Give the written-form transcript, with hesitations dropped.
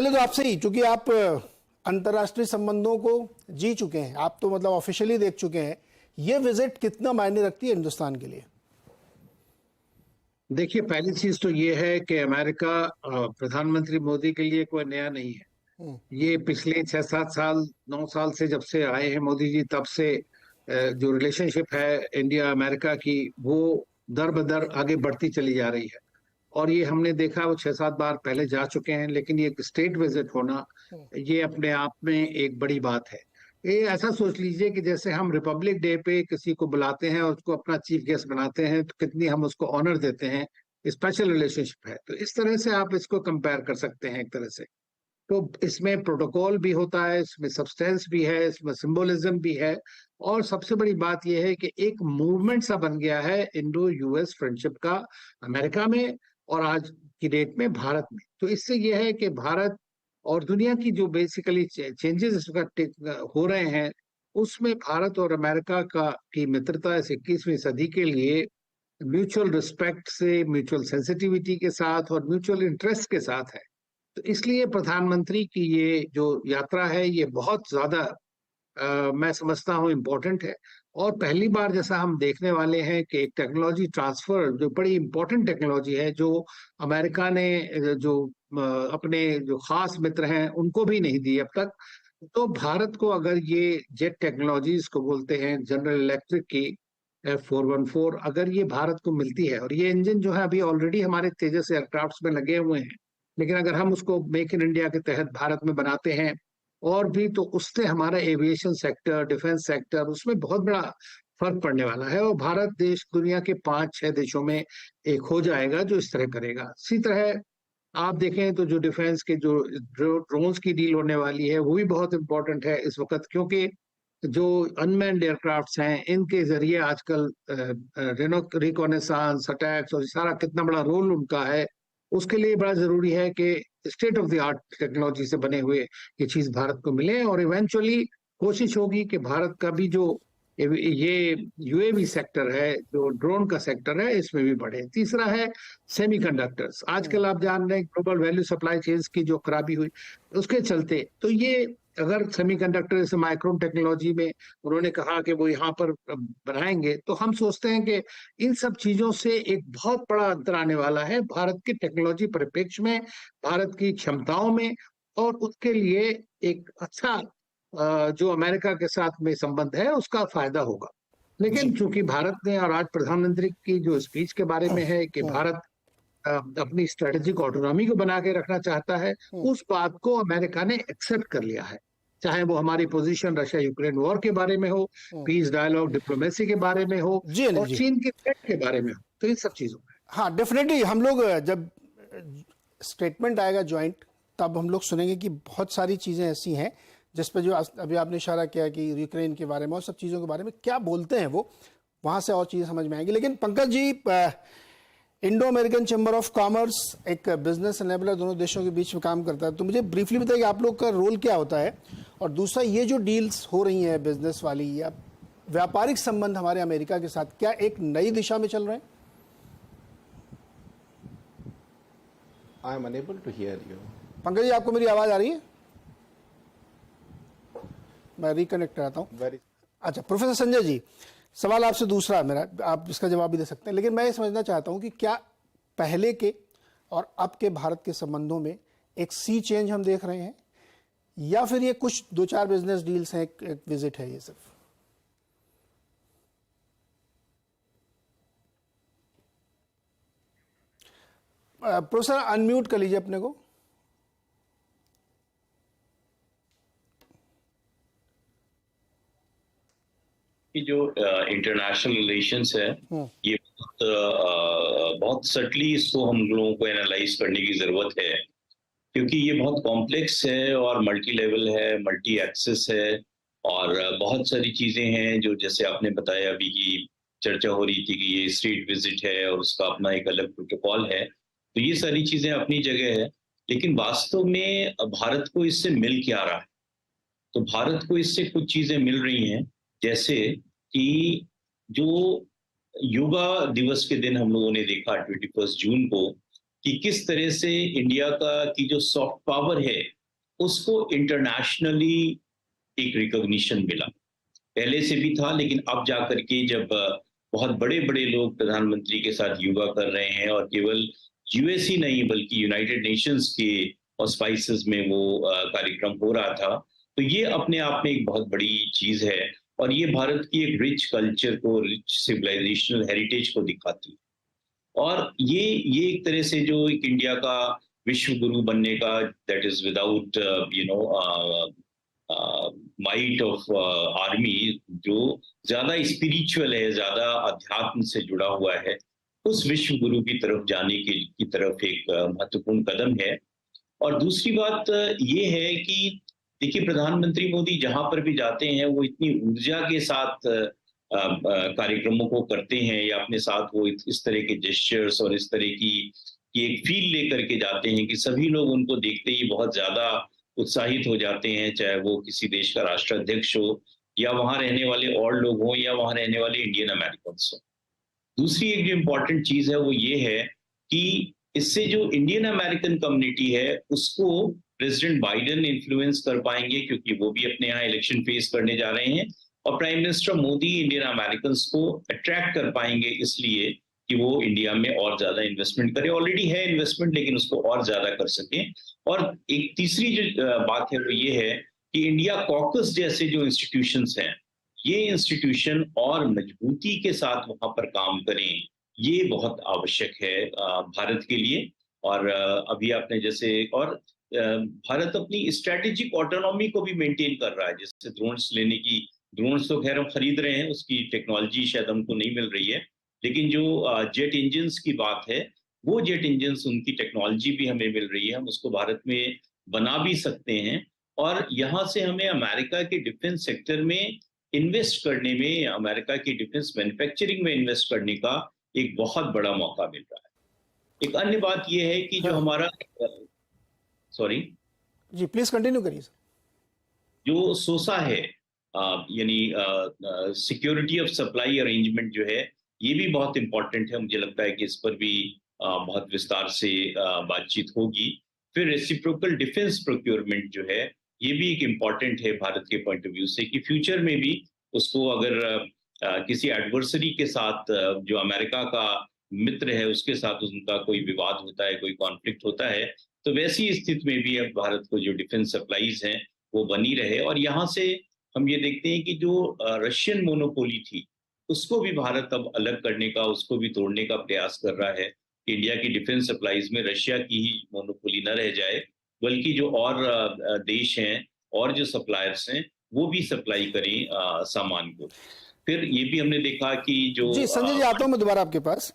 पहले तो आपसे ही, क्योंकि आप अंतर्राष्ट्रीय संबंधों को जी चुके हैं, आप तो मतलब ऑफिशियली देख चुके हैं, ये विजिट कितना मायने रखती है हिंदुस्तान के लिए? देखिए, पहली चीज तो ये है कि अमेरिका प्रधानमंत्री मोदी के लिए कोई नया नहीं है। हम्म। ये पिछले 6-7 साल 9 साल से जब से आए हैं मोदी जी, तब से जो रिलेशनशिप है इंडिया अमेरिका की, वो दर बदर आगे बढ़ती चली जा रही है। और ये हमने देखा, वो 6-7 बार पहले जा चुके हैं, लेकिन ये स्टेट विजिट होना, ये अपने आप में एक बड़ी बात है। ये ऐसा सोच लीजिए कि जैसे हम रिपब्लिक डे पे किसी को बुलाते हैं और उसको अपना चीफ गेस्ट बनाते हैं, तो कितनी हम उसको ऑनर देते हैं, स्पेशल रिलेशनशिप है। तो इस तरह से आप इसको कंपेयर कर सकते हैं एक तरह से। तो इसमें प्रोटोकॉल भी होता है, इसमें सब्सटेंस भी है, इसमें सिंबोलिज्म भी है। और सबसे बड़ी बात यह है कि एक मूवमेंट सा बन गया है इंडो यूएस फ्रेंडशिप का, अमेरिका में और आज की डेट में भारत में। तो इससे यह है कि भारत और दुनिया की जो बेसिकली चेंजेस इसका हो रहे हैं, उसमें भारत और अमेरिका का की मित्रता इस 21वीं सदी के लिए म्यूचुअल रिस्पेक्ट से, म्यूचुअल सेंसिटिविटी के साथ और म्यूचुअल इंटरेस्ट के साथ है। तो इसलिए प्रधानमंत्री की ये जो यात्रा है, ये बहुत ज्यादा मैं समझता हूँ इम्पोर्टेंट है। और पहली बार जैसा हम देखने वाले हैं कि एक टेक्नोलॉजी ट्रांसफर, जो बड़ी इम्पोर्टेंट टेक्नोलॉजी है, जो अमेरिका ने जो अपने जो खास मित्र हैं उनको भी नहीं दी अब तक। तो भारत को अगर ये जेट टेक्नोलॉजीज को बोलते हैं, जनरल इलेक्ट्रिक की F414, अगर ये भारत को मिलती है, और ये इंजन जो है अभी ऑलरेडी हमारे तेजस एयरक्राफ्ट में लगे हुए हैं, लेकिन अगर हम उसको मेक इन इंडिया के तहत भारत में बनाते हैं और भी, तो उससे हमारा एविएशन सेक्टर, डिफेंस सेक्टर, उसमें बहुत बड़ा फर्क पड़ने वाला है। और भारत देश दुनिया के 5-6 देशों में एक हो जाएगा जो इस तरह करेगा। इसी तरह आप देखें तो जो डिफेंस के जो ड्रोन्स की डील होने वाली है, वो भी बहुत इंपॉर्टेंट है इस वक्त, क्योंकि जो अनमैन्ड एयरक्राफ्ट्स हैं, इनके जरिए आजकल रिकॉनेसांस अटैक्स और सारा कितना बड़ा रोल उनका है, उसके लिए बड़ा जरूरी है कि state of the art technology से बने हुए ये चीज भारत को मिले। और इवेंचुअली कोशिश होगी कि भारत का भी जो ये यूएवी सेक्टर है, जो ड्रोन का सेक्टर है, इसमें भी बढ़े। तीसरा है सेमीकंडक्टर्स। आजकल आप जान रहे हैं ग्लोबल वैल्यू सप्लाई चेन्स की जो खराबी हुई, उसके चलते तो ये अगर सेमीकंडक्टर जैसे माइक्रोन टेक्नोलॉजी में उन्होंने कहा कि वो यहाँ पर बनाएंगे, तो हम सोचते हैं कि इन सब चीजों से एक बहुत बड़ा अंतर आने वाला है भारत की टेक्नोलॉजी परिप्रेक्ष्य में, भारत की क्षमताओं में। और उसके लिए एक अच्छा जो अमेरिका के साथ में संबंध है, उसका फायदा होगा। लेकिन चूंकि भारत ने, और आज प्रधानमंत्री की जो स्पीच के बारे में है कि भारत अपनी स्ट्रेटेजिक ऑटोनॉमी को बना के रखना चाहता है, उस बात को अमेरिका ने एक्सेप्ट कर लिया है। चाहे वो हमारी पोजीशन रशिया यूक्रेन वॉर के बारे में हो, पीस डायलॉग डिप्लोमेसी के बारे में हो, और चीन के थ्रेट के बारे में हो, तो इन सब चीजों में। हाँ, डेफिनेटली हम लोग जब स्टेटमेंट आएगा ज्वाइंट, तब हम लोग सुनेंगे कि बहुत सारी चीजें ऐसी हैं जिस पर जो अभी आपने इशारा किया कि यूक्रेन के बारे में और सब चीज़ों के बारे में क्या बोलते हैं वो, वहाँ से और चीज़ें समझ में आएंगी। लेकिन Pankaj ji, Indo American chamber of commerce एक बिजनेस एनेबलर दोनों देशों के बीच में काम करता है, तो मुझे ब्रीफली बताइए आप लोग का रोल क्या होता है। और दूसरा, ये जो डील्स हो रही हैं बिजनेस वाली या व्यापारिक संबंध हमारे अमेरिका के साथ, क्या एक नई दिशा में चल रहे हैं? I am unable to hear you. Pankaj ji, आपको मेरी आवाज़ आ रही है? मैं रिकनेक्ट कराता हूँ। अच्छा, प्रोफेसर संजय जी, सवाल आपसे दूसरा मेरा, आप इसका जवाब भी दे सकते हैं, लेकिन मैं ये समझना चाहता हूँ कि क्या पहले के और अब के भारत के संबंधों में एक सी चेंज हम देख रहे हैं, या फिर ये कुछ 2-4 बिजनेस डील्स हैं, एक विजिट है ये सिर्फ? प्रोफेसर अनम्यूट कर लीजिए अपने को। कि जो इंटरनेशनल रिलेशंस है, ये बहुत सटली इसको हम लोगों को एनालाइज करने की जरूरत है, क्योंकि ये बहुत कॉम्प्लेक्स है और मल्टी लेवल है, मल्टी एक्सेस है, और बहुत सारी चीजें हैं जो, जैसे आपने बताया अभी की चर्चा हो रही थी कि ये स्टेट विजिट है और उसका अपना एक अलग प्रोटोकॉल है, तो ये सारी चीजें अपनी जगह है। लेकिन वास्तव में भारत को इससे मिल क्या रहा है? तो भारत को इससे कुछ चीजें मिल रही हैं, जैसे कि जो योगा दिवस के दिन हम लोगों ने देखा 21 जून को, कि किस तरह से इंडिया की जो सॉफ्ट पावर है उसको इंटरनेशनली एक रिकॉग्निशन मिला। पहले से भी था, लेकिन अब जाकर के जब बहुत बड़े बड़े लोग प्रधानमंत्री के साथ योगा कर रहे हैं और केवल यूएस ही नहीं बल्कि यूनाइटेड नेशंस के ऑस्पाइसेस में वो कार्यक्रम हो रहा था, तो ये अपने आप में एक बहुत बड़ी चीज है और ये भारत की एक रिच कल्चर को, रिच सिविलाइजेशनल हेरिटेज को दिखाती है। और ये एक तरह से जो एक इंडिया का विश्व गुरु बनने का, that is without might of army, जो ज्यादा स्पिरिचुअल है, ज्यादा अध्यात्म से जुड़ा हुआ है, उस विश्व गुरु की तरफ जाने की तरफ एक महत्वपूर्ण कदम है। और दूसरी बात ये है कि देखिए, प्रधानमंत्री मोदी जहां पर भी जाते हैं वो इतनी ऊर्जा के साथ कार्यक्रमों को करते हैं, या अपने साथ वो इस तरह के जेस्चर्स और इस तरह की एक फील लेकर के जाते हैं कि सभी लोग उनको देखते ही बहुत ज्यादा उत्साहित हो जाते हैं, चाहे वो किसी देश का राष्ट्राध्यक्ष हो या वहां रहने वाले और लोग हों या वहां रहने वाले इंडियन अमेरिकन हो। दूसरी एक जो इम्पोर्टेंट चीज है वो ये है कि इससे जो इंडियन अमेरिकन कम्युनिटी है उसको प्रेसिडेंट बाइडेन इन्फ्लुएंस कर पाएंगे, क्योंकि वो भी अपने यहाँ इलेक्शन फेस करने जा रहे हैं, और prime minister Modi Indian American को अट्रैक्ट कर पाएंगे इसलिए कि वो इंडिया में और ज्यादा इन्वेस्टमेंट करें। ऑलरेडी है इन्वेस्टमेंट, लेकिन उसको और ज्यादा कर सकें। और एक तीसरी जो बात है वो ये है कि इंडिया कॉकस जैसे जो इंस्टीट्यूशंस हैं, ये इंस्टीट्यूशन और मजबूती के साथ वहां पर काम करें, ये बहुत आवश्यक है भारत के लिए। और अभी आपने जैसे भारत अपनी स्ट्रेटेजिक ऑटोनॉमी को भी मेंटेन कर रहा है, जैसे ड्रोन्स लेने की, ड्रोन्स तो खैर हम खरीद रहे हैं, उसकी टेक्नोलॉजी शायद हमको नहीं मिल रही है, लेकिन जो जेट इंजन्स की बात है, वो जेट इंजन्स, उनकी टेक्नोलॉजी भी हमें मिल रही है, हम उसको भारत में बना भी सकते हैं। और यहाँ से हमें अमेरिका के डिफेंस सेक्टर में इन्वेस्ट करने में, अमेरिका की डिफेंस मैन्युफैक्चरिंग में इन्वेस्ट करने का एक बहुत बड़ा मौका मिल रहा है। एक अन्य बात यह है कि जो हमारा जी प्लीज कंटिन्यू करिए सर। जो सोसा है, यानी सिक्योरिटी ऑफ सप्लाई अरेंजमेंट जो है, ये भी बहुत इंपॉर्टेंट है। मुझे लगता है कि इस पर भी बहुत विस्तार से बातचीत होगी। फिर रेसिप्रोकल डिफेंस प्रोक्योरमेंट जो है, ये भी एक इम्पॉर्टेंट है भारत के पॉइंट ऑफ व्यू से, कि फ्यूचर में भी उसको अगर किसी एडवर्सरी के साथ, जो अमेरिका का मित्र है, उसके साथ उनका कोई विवाद होता है, कोई कॉन्फ्लिक्ट होता है, तो वैसी स्थिति में भी अब भारत को जो डिफेंस सप्लाईज हैं वो बनी रहे। और यहाँ से हम ये देखते हैं कि जो रशियन मोनोपोली थी, उसको भी भारत अब अलग करने का, उसको भी तोड़ने का प्रयास कर रहा है कि इंडिया की डिफेंस सप्लाईज में रशिया की ही मोनोपोली न रह जाए, बल्कि जो और देश हैं और जो सप्लायर्स हैं वो भी सप्लाई करें सामान को। फिर ये भी हमने देखा कि जो जी संजय जी, आता हूं मैं दोबारा आपके पास।